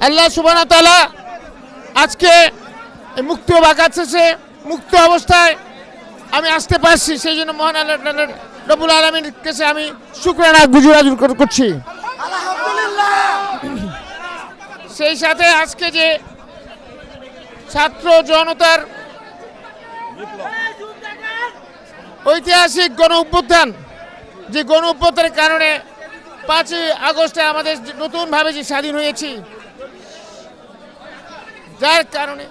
আল্লাহ সুবহানাহু ওয়া তাআলা আজকে মুক্ত বাকাত শেষে মুক্ত অবস্থায় আমি আসতে পারছি, সেই জন্য মহান আল্লাহ রব্বুল আলামিনের কাছে আমি শুকরানা গুজারি করছি। সেই সাথে আজকে যে ছাত্র জনতার ঐতিহাসিক গণ অভ্যুত্থান, যে গণ অভ্যুত্থানের কারণে 5ই আগস্টে আমাদের নতুনভাবে যে স্বাধীন হয়েছি, যার কারণে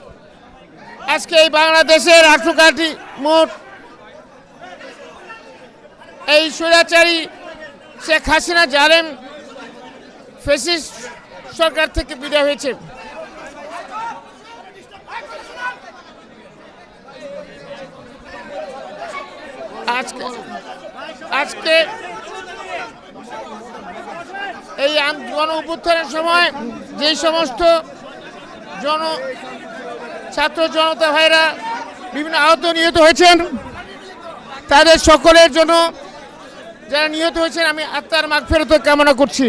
আজকে এই বাংলাদেশের 18 মোট এই স্বৈরাচারী শেখ হাসিনা জালেম ফ্যাসিস্ট সরকার থেকে বিদায় হয়েছে। আজকে এই গণ অভ্যুত্থানের সময় যেই সমস্ত ছাত্র জনতা ভাইরা বিভিন্ন আহত নিহত হয়েছেন, তাদের সকলের জন্য, যারা নিহত হয়েছেন, আমি আত্মার মাগফিরাত কামনা করছি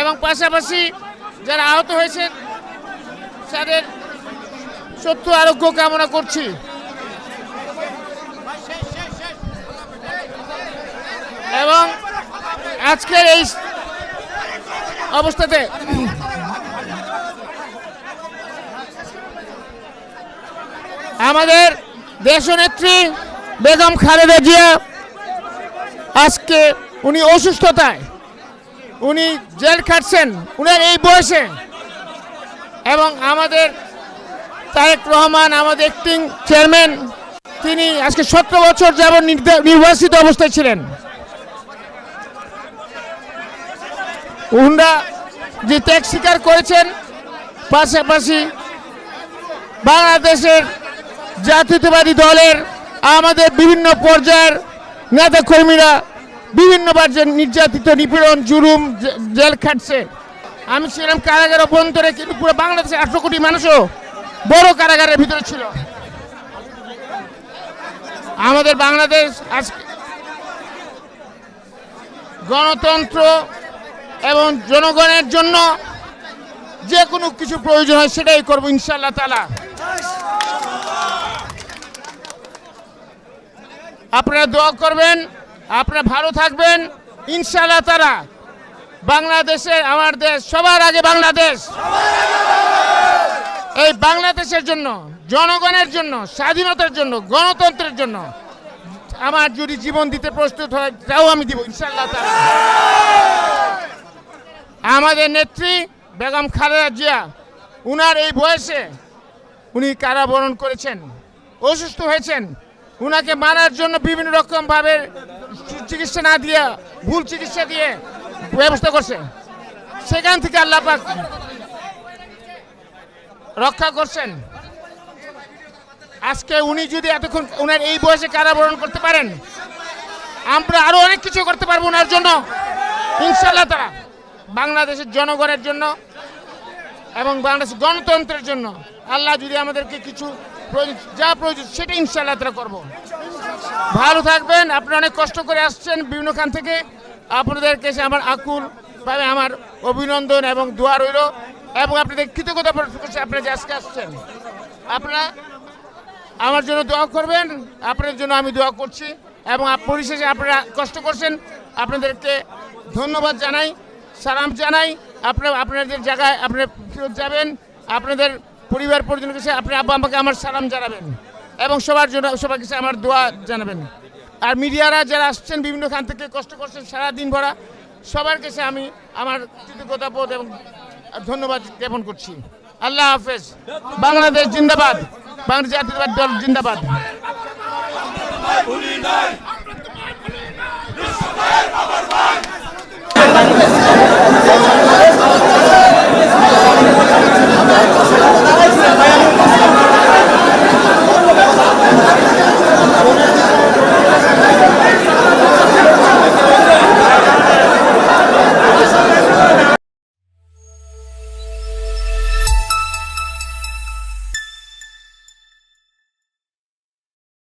এবং পাশাপাশি যারা আহত হয়েছেন তাদের সত্য আরোগ্য কামনা করছি। এবং আজকের এই অবস্থাতে আমাদের দেশনেত্রী বেগম খালেদা জিয়া আজকে উনি অসুস্থতায় উনি জেল খাটছেন উনার এই বয়সে, এবং আমাদের তারেক রহমান আমাদের অ্যাক্টিং চেয়ারম্যান, তিনি আজকে 17 বছর যাবত নির্বাচিত অবস্থায় ছিলেন। উনারা যে ত্যাগ স্বীকার করেছেন, পাশাপাশি বাংলাদেশের জাতীয়তাবাদী দলের আমাদের বিভিন্ন পর্যায়ের নেতাকর্মীরা বিভিন্নবার যে নির্যাতিত, নিপীড়ন, জুলুম, জেল খাটছে। আমি ছিলাম কারাগার অভ্যন্তরে, কিন্তু পুরো বাংলাদেশের 18 কোটি মানুষও বড় কারাগারের ভিতরে ছিল। আমাদের বাংলাদেশ আজকে গণতন্ত্র এবং জনগণের জন্য যে কোনো কিছু প্রয়োজন হয় সেটাই করবো ইনশাআল্লাহ তাআলা। আপনারা দোয়া করবেন, আপনারা ভালো থাকবেন ইনশাআল্লাহ তাআলা। বাংলাদেশের, আমার দেশ, সবার আগে বাংলাদেশ। এই বাংলাদেশের জন্য, জনগণের জন্য, স্বাধীনতার জন্য, গণতন্ত্রের জন্য আমার যদি জীবন দিতে প্রস্তুত হয় তাও আমি দিব ইনশাআল্লাহ তাআলা। আমাদের নেত্রী বেগম খালেদা জিয়া উনার এই বয়সে উনি কারাবরণ করেছেন, অসুস্থ হয়েছেন। উনাকে মারার জন্য বিভিন্ন রকমভাবে চিকিৎসা না দিয়ে, ভুল চিকিৎসা দিয়ে ব্যবস্থা করছে, সেখান থেকে আল্লাহ পাক রক্ষা করছেন। আজকে উনি যদি এতক্ষণ উনার এই বয়সে কারাবরণ করতে পারেন, আমরা আরো অনেক কিছু করতে পারবো ওনার জন্য ইনশাআল্লাহ তাআলা। বাংলাদেশের জনগণের জন্য এবং বাংলাদেশের গণতন্ত্রের জন্য আল্লাহ যদি আমাদেরকে কিছু যা প্রয়োজন সেটা ইনশাআল্লাহ তাআলা করব। ভালো থাকবেন। আপনারা অনেক কষ্ট করে আসছেন বিভিন্ন খান থেকে, আপনাদের কাছে আমার আকুলভাবে আমার অভিনন্দন এবং দোয়া রইল, এবং আপনাদের কৃতজ্ঞতা প্রকাশ করছি আপনারা যে আজকে আসছেন। আপনারা আমার জন্য দোয়া করবেন, আপনাদের জন্য আমি দোয়া করছি, এবং পরিশেষে আপনারা কষ্ট করছেন, আপনাদেরকে ধন্যবাদ জানাই, সালাম জানাই। আপনারা আপনাদের জায়গায় আপনারা ফেরত যাবেন, আপনাদের পরিবার পরিজনের কাছে আপনার আব্বা আম্মাকে আমার সালাম জানাবেন, এবং সবার জন্য সবার কাছে আমার দোয়া জানাবেন। আর মিডিয়ারা যারা আসছেন বিভিন্ন খান থেকে কষ্ট করছেন সারাদিন ভরা, সবার কাছে আমি আমার কৃতজ্ঞতা বোধ এবং ধন্যবাদ জ্ঞাপন করছি। আল্লাহ হাফেজ। বাংলাদেশ জিন্দাবাদ, বাংলাদেশ জাতীয়তাবাদী দল জিন্দাবাদ।